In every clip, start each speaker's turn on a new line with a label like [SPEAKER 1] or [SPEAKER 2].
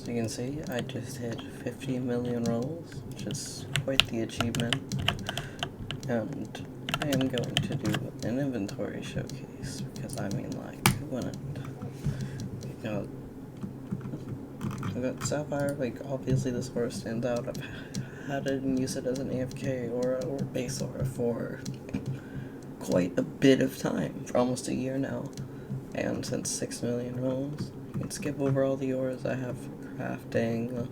[SPEAKER 1] As you can see, I just hit 50 million rolls, which is quite the achievement. And I am going to do an inventory showcase, because I mean, like, who wouldn't? I got Sapphire, like, obviously this aura stands out. I've had it and used it as an AFK aura or base aura for quite a bit of time, for almost a year now. And since 6 million rolls, you can skip over all the auras I have for crafting.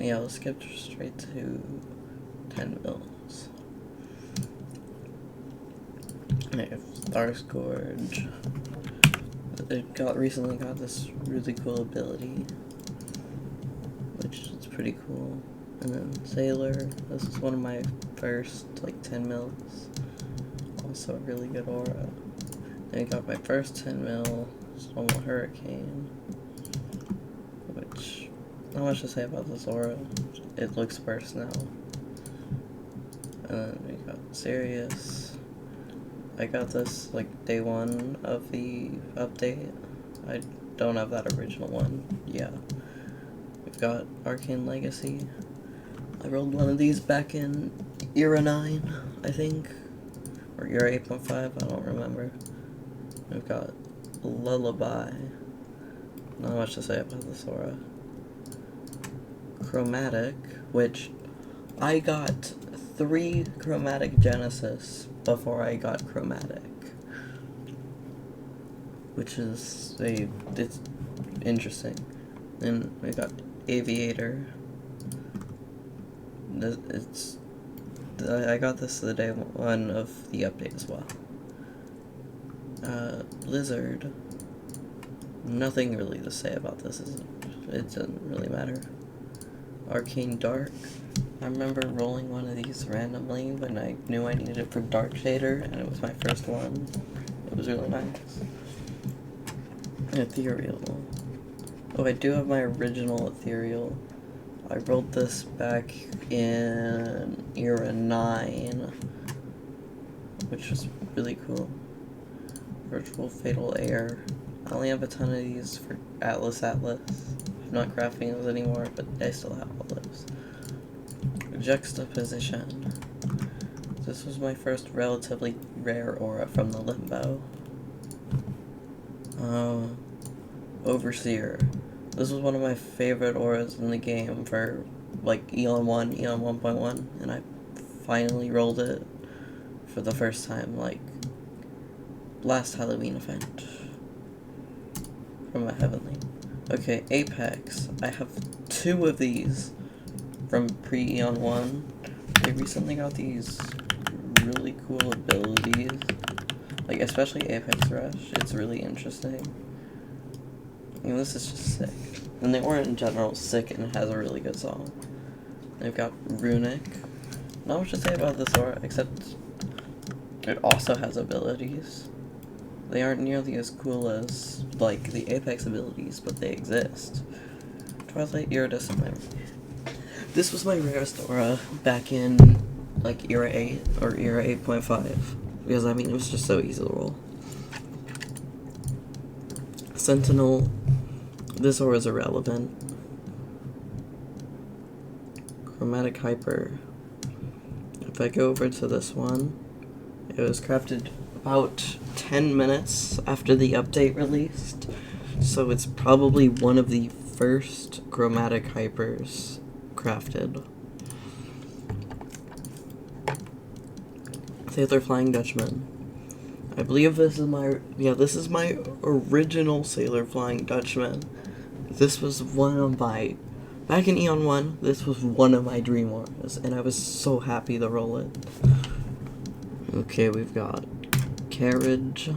[SPEAKER 1] Yeah, let's skip straight to 10 mils. I have Star's Gorge. It recently got this really cool ability, which is pretty cool. And then Sailor, this is one of my first, like, 10 mils. Also a really good aura. Then I got my first 10 mil, Storm Hurricane, which, not much to say about this aura. It looks worse now. And then we got Sirius. I got this, like, day one of the update. I don't have that original one. Yeah. We've got Arcane Legacy. I rolled one of these back in Era 9, I think. Or Era 8.5, I don't remember. We've got Lullaby. Not much to say about this aura. Chromatic, which I got 3 Chromatic Genesis before I got Chromatic. Which is it's interesting. Then we got Aviator. I got this the day one of the update as well. Blizzard. Nothing really to say about this. It doesn't really matter. Arcane Dark. I remember rolling one of these randomly when I knew I needed it for Dark Shader, and it was my first one. It was really nice. Ethereal. Oh, I do have my original Ethereal. I rolled this back in Era 9, which was really cool. Virtual Fatal Air. I only have a ton of these for Atlas. I'm not crafting those anymore, but I still have all those. Juxtaposition. This was my first relatively rare aura from the Limbo. Overseer. This was one of my favorite auras in the game for, like, Eon 1, Eon 1.1, and I finally rolled it for the first time, like, last Halloween event from a Heavenly. Okay, Apex. I have 2 of these from pre-Eon 1. They recently got these really cool abilities, like, especially Apex Rush. It's really interesting. And this is just sick. And the aura in general is sick, and it has a really good song. They've got Runic. Not much to say about this aura, except it also has abilities. They aren't nearly as cool as, like, the Apex abilities, but they exist. Twilight Iridescent Memory. This was my rarest aura back in, like, Era 8 or Era 8.5. Because, I mean, it was just so easy to roll. Sentinel. This aura is irrelevant. Chromatic Hyper. If I go over to this one, it was crafted about 10 minutes after the update released, so it's probably one of the first Chromatic Hypers crafted. Sailor Flying Dutchman. I believe this is my original Sailor Flying Dutchman. This was one of my, back in Eon 1, this was one of my dream auras, and I was so happy to roll it. Okay, we've got Carriage.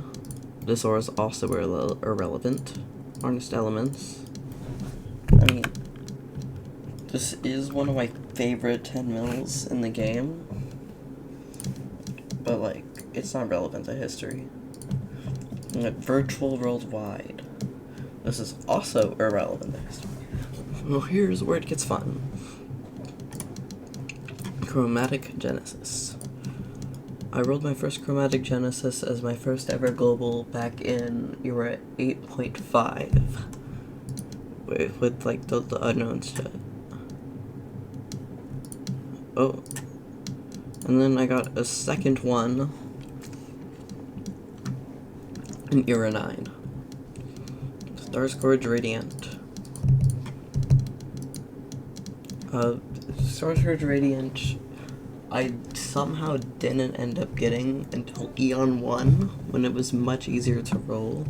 [SPEAKER 1] This aura is also irrelevant. Harnessed Elements. I mean, this is one of my favorite 10 mils in the game, but, like, it's not relevant to history. Virtual Worldwide. This is also irrelevant to history. Well, here's where it gets fun. Chromatic Genesis. I rolled my first Chromatic Genesis as my first ever global back in Era 8.5. with like the unknown shit. Oh, and then I got a second one in Era 9. Starscourge Radiant. Starscourge Radiant, I somehow didn't end up getting until Eon 1, when it was much easier to roll.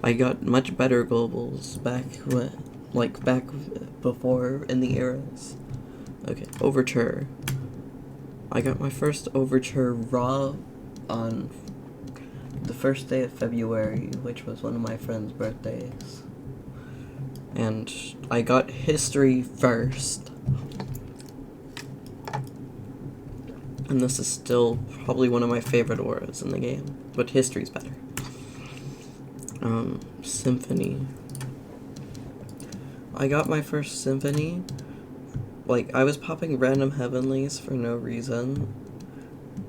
[SPEAKER 1] I got much better globals back before in the eras. Okay, Overture. I got my first Overture raw on the first day of February, which was one of my friend's birthdays. And I got History first. And this is still probably one of my favorite auras in the game, but History's better. Symphony. I got my first Symphony. Like, I was popping random heavenlies for no reason,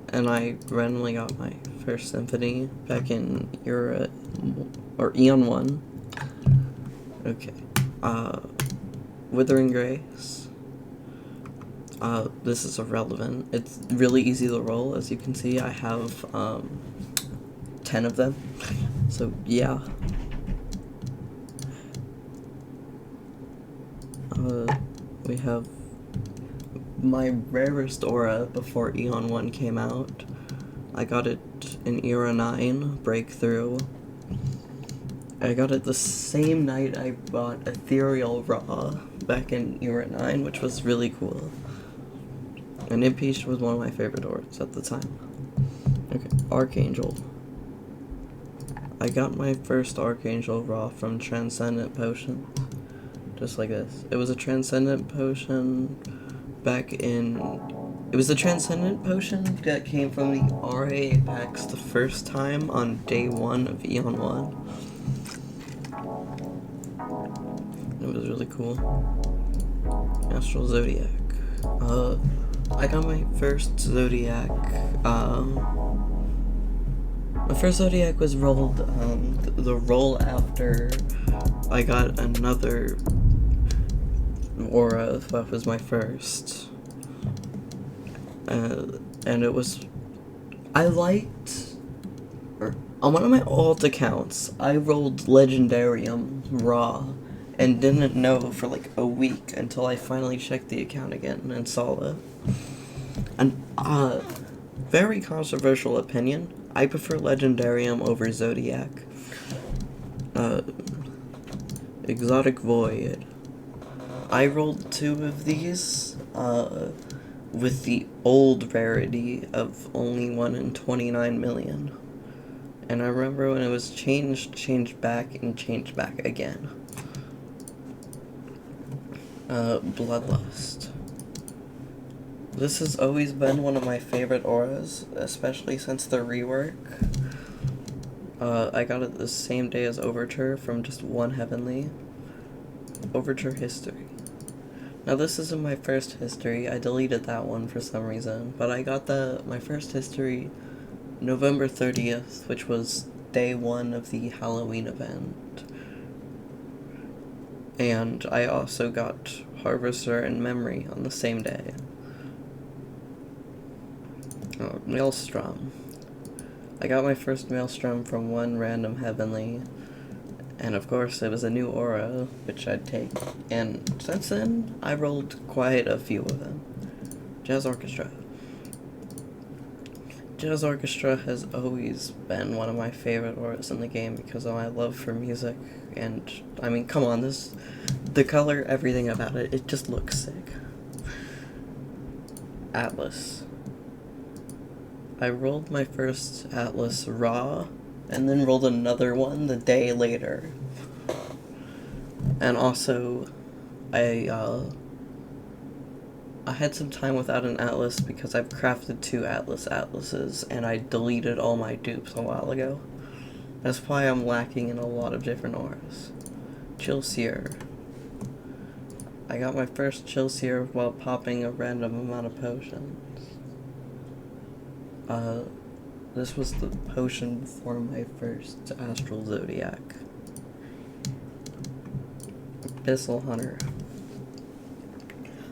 [SPEAKER 1] and I randomly got my first Symphony back in Eon 1. Okay. Withering Grace. This is irrelevant. It's really easy to roll. As you can see, I have 10 of them. So yeah. We have my rarest aura before Eon 1 came out. I got it in Era 9, Breakthrough. I got it the same night I bought Ethereal Raw back in Era 9, which was really cool. And Impeached was one of my favorite auras at the time. Okay, Archangel. I got my first Archangel Raw from Transcendent Potion. Just like this. It was a Transcendent Potion back in... It was the Transcendent Potion that came from the RA packs the first time on day 1 of Eon 1. It was really cool. Astral Zodiac. I got my first Zodiac, my first Zodiac was rolled, the roll after I got another aura that was my first. And it was, I liked, on one of my alt accounts, I rolled Legendarium Raw and didn't know for like a week until I finally checked the account again and saw it. And, very controversial opinion, I prefer Legendarium over Zodiac. Exotic Void. I rolled 2 of these, with the old rarity of only 1 in 29 million. And I remember when it was changed back, and changed back again. Bloodlust. This has always been one of my favorite auras, especially since the rework. I got it the same day as Overture from just 1 heavenly. Overture History. Now this isn't my first history, I deleted that one for some reason, but I got my first history November 30th, which was day 1 of the Halloween event. And I also got Harvester and Memory on the same day. Maelstrom. I got my first Maelstrom from 1 random heavenly, and of course it was a new aura, which I'd take, and since then, I rolled quite a few of them. Jazz Orchestra. Jazz Orchestra has always been one of my favorite auras in the game because of my love for music, and, I mean, come on, the color, everything about it, it just looks sick. Atlas. I rolled my first Atlas Raw, and then rolled another one the day later. And also, I had some time without an Atlas because I've crafted 2 Atlases, and I deleted all my dupes a while ago. That's why I'm lacking in a lot of different auras. Chillseer. I got my first Chillseer while popping a random amount of potions. This was the potion before my first Astral Zodiac. Abyssal Hunter.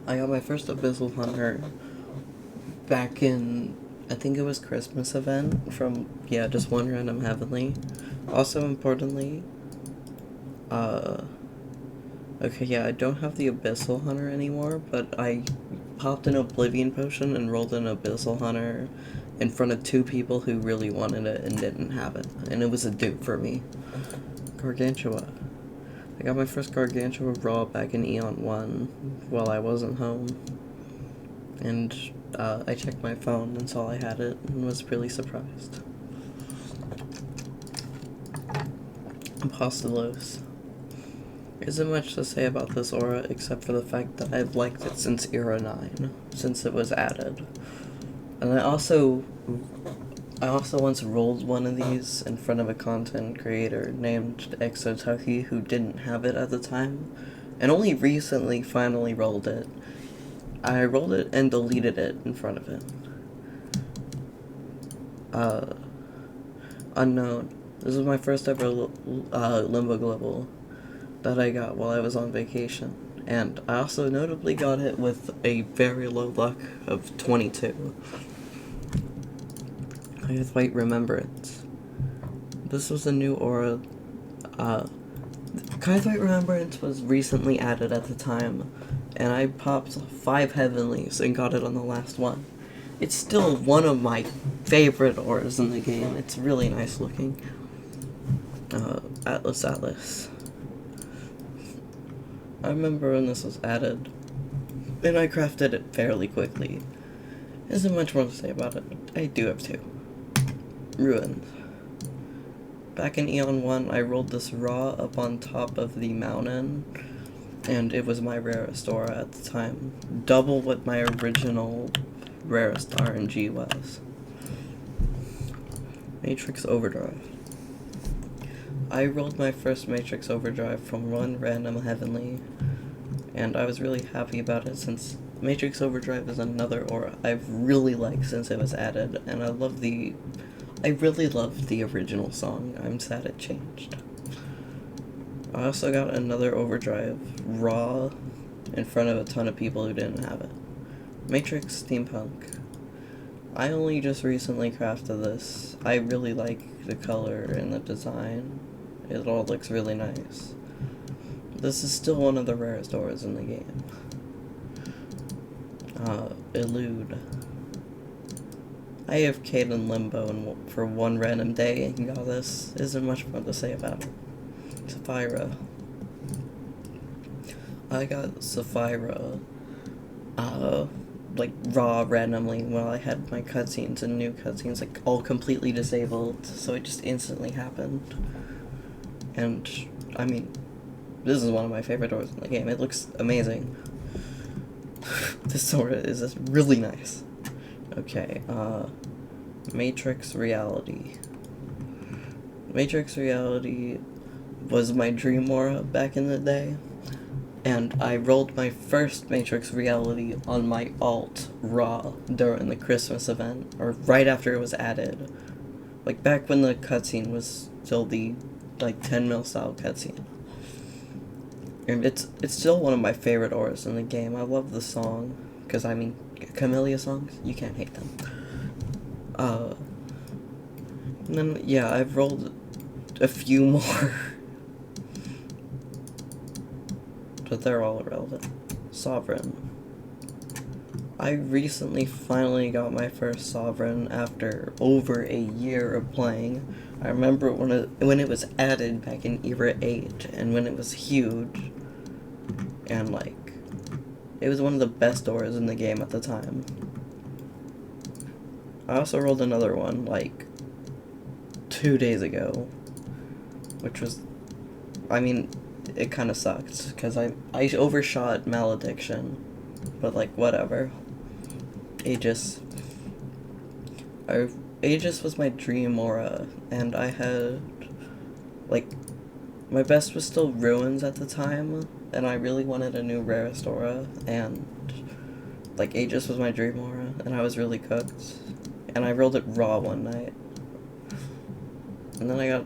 [SPEAKER 1] I got my first Abyssal Hunter back in, I think it was Christmas event from, yeah, just one random heavenly. Also importantly, okay, yeah, I don't have the Abyssal Hunter anymore, but I popped an Oblivion potion and rolled an Abyssal Hunter in front of two people who really wanted it and didn't have it. And it was a dupe for me. Gargantua. I got my first Gargantua raw back in Eon 1 while I wasn't home. And I checked my phone and saw I had it and was really surprised. Apostolos. Isn't much to say about this aura except for the fact that I've liked it since Era 9, since it was added. And I also once rolled one of these in front of a content creator named Exotucky who didn't have it at the time, and only recently finally rolled it. I rolled it and deleted it in front of him. Unknown. This was my first ever Limbo Global that I got while I was on vacation. And I also notably got it with a very low luck of 22. White Remembrance. This was a new aura. White Remembrance was recently added at the time, and I popped 5 heavenlies and got it on the last one. It's still one of my favorite auras in the game. It's really nice looking. Atlas. I remember when this was added, and I crafted it fairly quickly. Isn't much more to say about it, but I do have 2. Ruins. Back in Eon 1, I rolled this raw up on top of the mountain, and it was my rarest aura at the time. Double what my original rarest RNG was. Matrix Overdrive. I rolled my first Matrix Overdrive from one random heavenly, and I was really happy about it since Matrix Overdrive is another aura I've really liked since it was added, and I really loved the original song. I'm sad it changed. I also got another Overdrive raw in front of a ton of people who didn't have it. Matrix Steampunk. I only just recently crafted this. I really like the color and the design. It all looks really nice. This is still one of the rarest auras in the game. Elude. I AFK'd in Limbo for one random day and got this. Isn't much more to say about it. Sapphira. I got Sapphira, like, raw randomly while I had my cutscenes and new cutscenes, like, all completely disabled, so it just instantly happened. And, I mean, this is one of my favorite auras in the game. It looks amazing. This aura is just really nice. Okay, Matrix Reality. Matrix Reality was my dream aura back in the day, and I rolled my first Matrix Reality on my alt raw during the Christmas event, or right after it was added. Like, back when the cutscene was still the, like, 10 mil style cutscene. And it's still one of my favorite auras in the game. I love the song, because, I mean, Camellia songs, you can't hate them. And then, yeah, I've rolled a few more. But they're all irrelevant. Sovereign. I recently finally got my first Sovereign after over a year of playing. I remember when it was added back in Era 8, and when it was huge, and, like, it was one of the best auras in the game at the time. I also rolled another one, like, 2 days ago, which was, I mean, it kind of sucked, because I overshot Malediction, but, like, whatever. Aegis was my dream aura, and I had, like, my best was still Ruins at the time, and I really wanted a new rarest aura, and, like, Aegis was my dream aura, and I was really cooked, and I rolled it raw one night, and then I got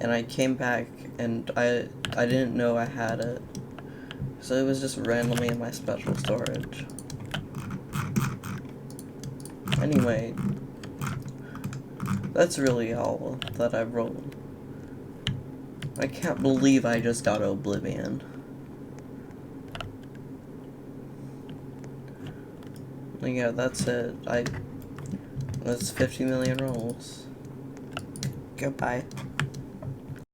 [SPEAKER 1] and I came back and I didn't know I had it, so it was just randomly in my special storage. Anyway, that's really all that I rolled. I can't believe I just got Oblivion. Yeah, that's it. That's 50 million rolls. Goodbye.